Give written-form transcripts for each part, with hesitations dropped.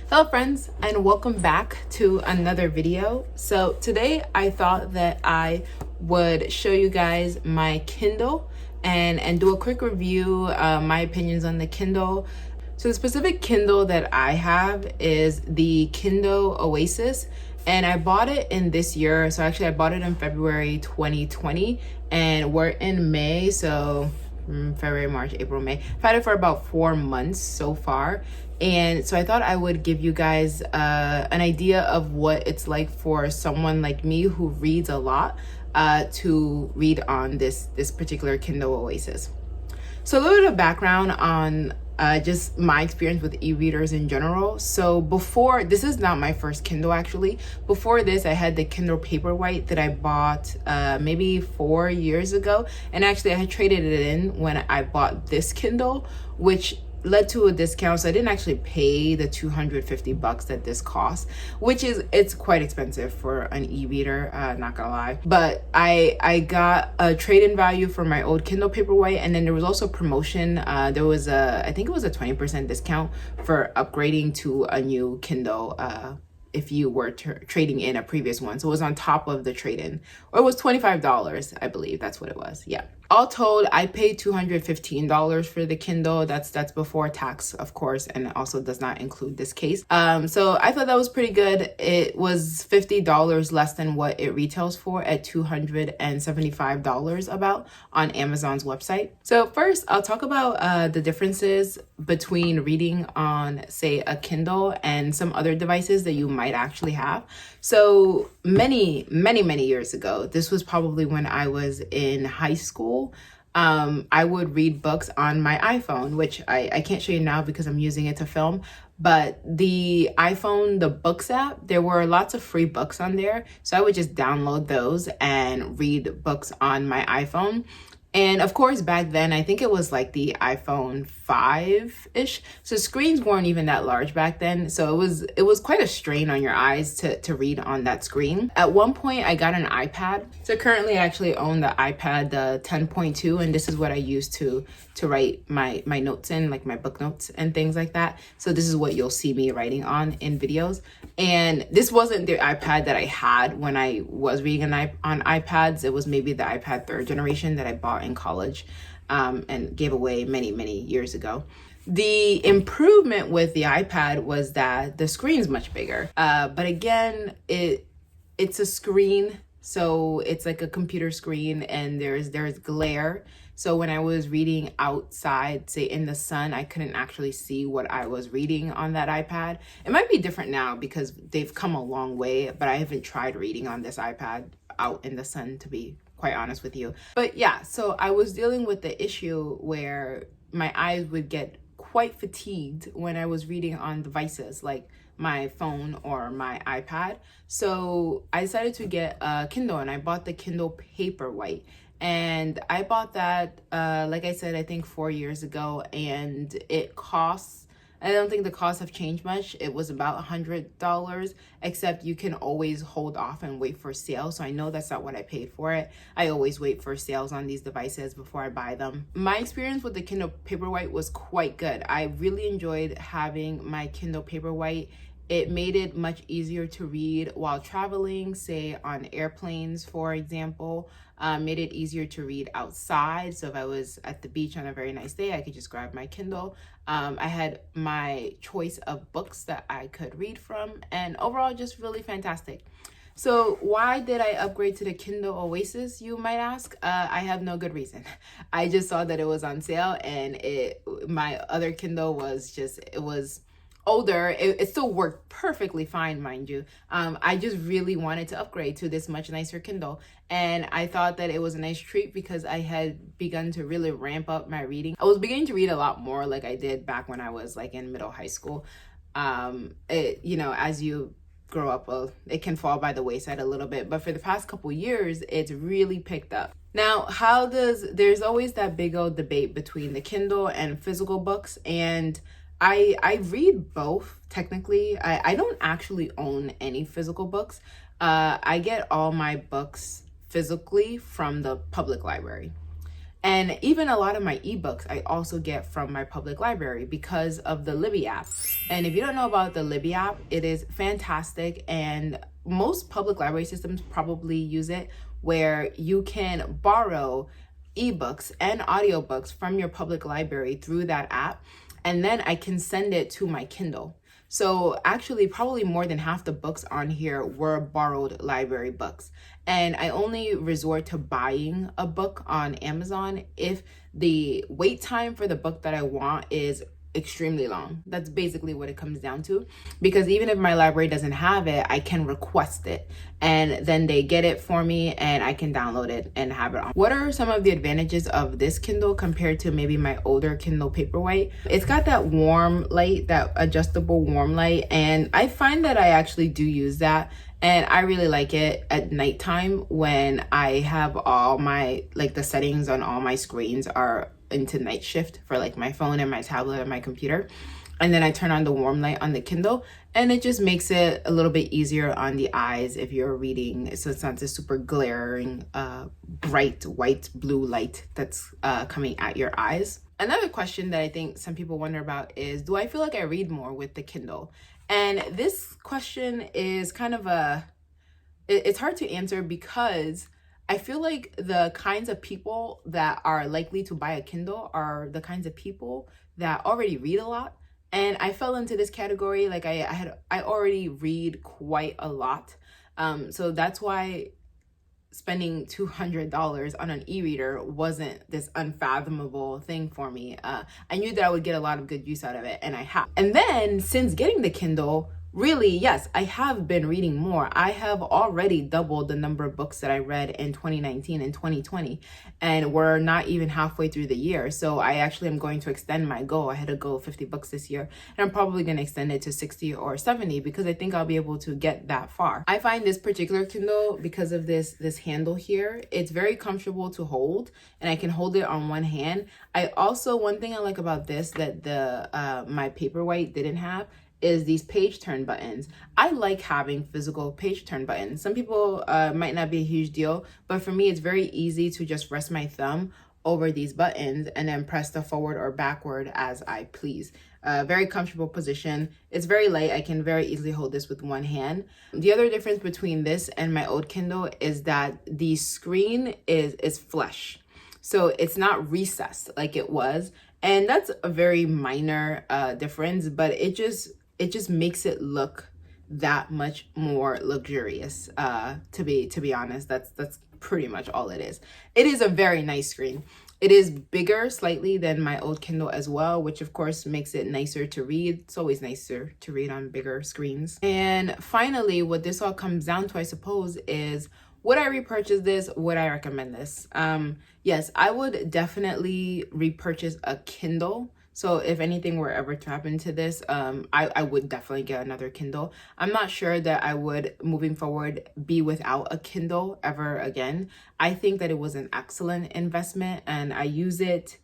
Hello friends, and welcome back to another video. So today I thought that I would show you guys my Kindle and do a quick review, my opinions on the Kindle. So the specific Kindle that I have is the Kindle Oasis, and I bought it in this year. So actually I bought it in February 2020 and we're in May, so February, March, April, May. I've had it for about 4 months so far. And so I thought I would give you guys an idea of what it's like for someone like me who reads a lot to read on this particular Kindle Oasis. So a little bit of background on just my experience with e-readers in general. So before, this is not my first Kindle actually. Before this, I had the Kindle Paperwhite that I bought maybe 4 years ago. And actually I had traded it in when I bought this Kindle, which led to a discount. So I didn't actually pay the $250 that this costs, which it's quite expensive for an e-reader, not gonna lie. But I got a trade-in value for my old Kindle Paperwhite, and then there was also promotion. There was I think it was a 20% discount for upgrading to a new Kindle if you were trading in a previous one. So it was on top of the trade-in, or it was $25, I believe that's what it was. Yeah. All told, I paid $215 for the Kindle. That's before tax, of course, and it also does not include this case. So I thought that was pretty good. It was $50 less than what it retails for at $275 about on Amazon's website. So first, I'll talk about the differences between reading on, say, a Kindle and some other devices that you might actually have. So many years ago, this was probably when I was in high school, I would read books on my iPhone, which I can't show you now because I'm using it to film. But the iPhone, the Books app, there were lots of free books on there. So I would just download those and read books on my iPhone. And of course, back then, I think it was like the iPhone 5-ish. So screens weren't even that large back then. So it was quite a strain on your eyes to read on that screen. At one point, I got an iPad. So currently I actually own the iPad, the 10.2, and this is what I use to write my notes in, like my book notes and things like that. So this is what you'll see me writing on in videos. And this wasn't the iPad that I had when I was reading on iPads. It was maybe the iPad 3rd generation that I bought in college and gave away many years ago. The improvement with the iPad was that the screen's much bigger. But again, it's a screen. So it's like a computer screen and there's glare. So when I was reading outside, say in the sun, I couldn't actually see what I was reading on that iPad. It might be different now because they've come a long way, but I haven't tried reading on this iPad out in the sun, to be quite honest with you. But yeah, so I was dealing with the issue where my eyes would get quite fatigued when I was reading on devices like my phone or my iPad. So I decided to get a Kindle, and I bought the Kindle Paperwhite. And I bought that, like I said, I think 4 years ago, and it costs, I don't think the costs have changed much. It was about $100, except you can always hold off and wait for sales. So I know that's not what I paid for it. I always wait for sales on these devices before I buy them. My experience with the Kindle Paperwhite was quite good. I really enjoyed having my Kindle Paperwhite. It made it much easier to read while traveling, say on airplanes, for example. Made it easier to read outside. So if I was at the beach on a very nice day, I could just grab my Kindle. I had my choice of books that I could read from, and overall just really fantastic. So why did I upgrade to the Kindle Oasis, you might ask? I have no good reason. I just saw that it was on sale, and my other Kindle was it was older. It still worked perfectly fine, mind you. I just really wanted to upgrade to this much nicer Kindle, and I thought that it was a nice treat because I had begun to really ramp up my reading. I was beginning to read a lot more like I did back when I was like in middle high school. As you grow up, it can fall by the wayside a little bit, but for the past couple years, it's really picked up. Now, there's always that big old debate between the Kindle and physical books, and I read both technically. I don't actually own any physical books. I get all my books physically from the public library. And even a lot of my ebooks I also get from my public library because of the Libby app. And if you don't know about the Libby app, it is fantastic, and most public library systems probably use it, where you can borrow ebooks and audiobooks from your public library through that app, and then I can send it to my Kindle. So actually, probably more than half the books on here were borrowed library books. And I only resort to buying a book on Amazon if the wait time for the book that I want is extremely long. That's basically what it comes down to. Because even if my library doesn't have it, I can request it, and then they get it for me and I can download it and have it on. What are some of the advantages of this Kindle compared to maybe my older Kindle Paperwhite? It's got that warm light, that adjustable warm light, and I find that I actually do use that. And I really like it at nighttime when I have all my, like, the settings on all my screens are into night shift for like my phone and my tablet and my computer. And then I turn on the warm light on the Kindle, and it just makes it a little bit easier on the eyes if you're reading. So it's not this super glaring, bright white blue light that's coming at your eyes. Another question that I think some people wonder about is, do I feel like I read more with the Kindle? And this question is kind of it's hard to answer, because I feel like the kinds of people that are likely to buy a Kindle are the kinds of people that already read a lot. And I fell into this category. Like I already read quite a lot. So that's why spending $200 on an e-reader wasn't this unfathomable thing for me. I knew that I would get a lot of good use out of it, and I have. And then since getting the Kindle, really, yes, I have been reading more. I have already doubled the number of books that I read in 2019 and 2020, and we're not even halfway through the year. So I actually am going to extend my goal. I had a goal of 50 books this year, and I'm probably going to extend it to 60 or 70 because I think I'll be able to get that far. I find this particular Kindle, because of this handle here, it's very comfortable to hold, and I can hold it on one hand. I also, one thing I like about this that my Paperwhite didn't have is these page turn buttons. I like having physical page turn buttons. Some people might not be a huge deal, but for me, it's very easy to just rest my thumb over these buttons and then press the forward or backward as I please. Very comfortable position. It's very light. I can very easily hold this with one hand. The other difference between this and my old Kindle is that the screen is flush. So it's not recessed like it was. And that's a very minor difference, but it just makes it look that much more luxurious. To be honest, that's pretty much all it is. It is a very nice screen. It is bigger slightly than my old Kindle as well, which of course makes it nicer to read. It's always nicer to read on bigger screens. And finally, what this all comes down to, I suppose, is, would I repurchase this? Would I recommend this? Yes, I would definitely repurchase a Kindle. So if anything were ever to happen to this, I would definitely get another Kindle. I'm not sure that I would, moving forward, be without a Kindle ever again. I think that it was an excellent investment, and I use it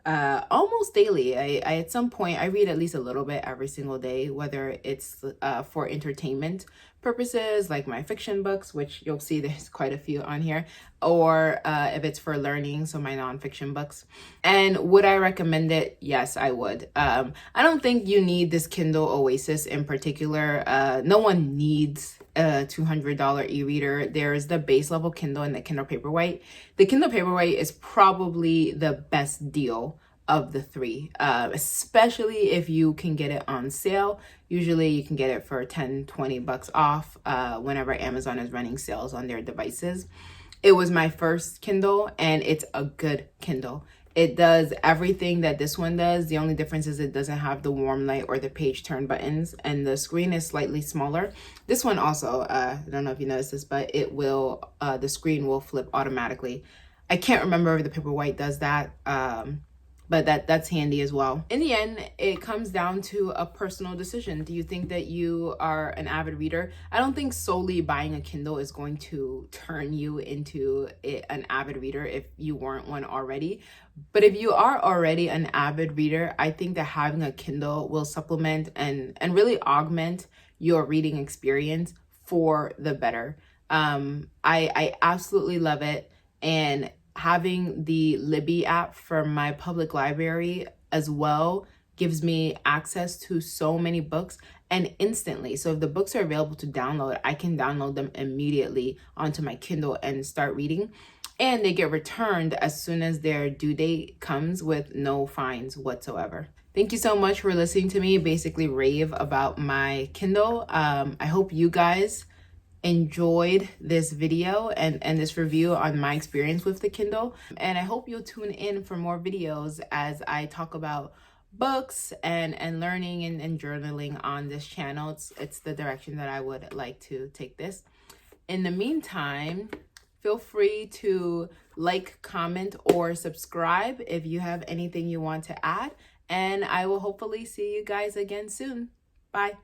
almost daily. I at some point I read at least a little bit every single day, whether it's for entertainment purposes, like my fiction books, which you'll see there's quite a few on here, or if it's for learning, so my nonfiction books. And would I recommend it? Yes, I would. I don't think you need this Kindle Oasis in particular. No one needs a $200 e-reader. There's the base level Kindle and the Kindle Paperwhite. The Kindle Paperwhite is probably the best deal of the three, especially if you can get it on sale. Usually you can get it for 10, 20 bucks off whenever Amazon is running sales on their devices. It was my first Kindle, and it's a good Kindle. It does everything that this one does. The only difference is it doesn't have the warm light or the page turn buttons, and the screen is slightly smaller. This one also, I don't know if you noticed this, but it will, the screen will flip automatically. I can't remember if the Paperwhite does that, but that's handy as well. In the end, it comes down to a personal decision. Do you think that you are an avid reader? I don't think solely buying a Kindle is going to turn you into an avid reader if you weren't one already. But if you are already an avid reader, I think that having a Kindle will supplement and really augment your reading experience for the better. I absolutely love it. And having the Libby app for my public library as well gives me access to so many books and instantly. So if the books are available to download, I can download them immediately onto my Kindle and start reading. And they get returned as soon as their due date comes with no fines whatsoever. Thank you so much for listening to me basically rave about my Kindle. I hope you guys enjoyed this video and this review on my experience with the Kindle. And I hope you'll tune in for more videos as I talk about books and learning and journaling on this channel. It's the direction that I would like to take this. In the meantime, feel free to like, comment, or subscribe if you have anything you want to add. And I will hopefully see you guys again soon. Bye.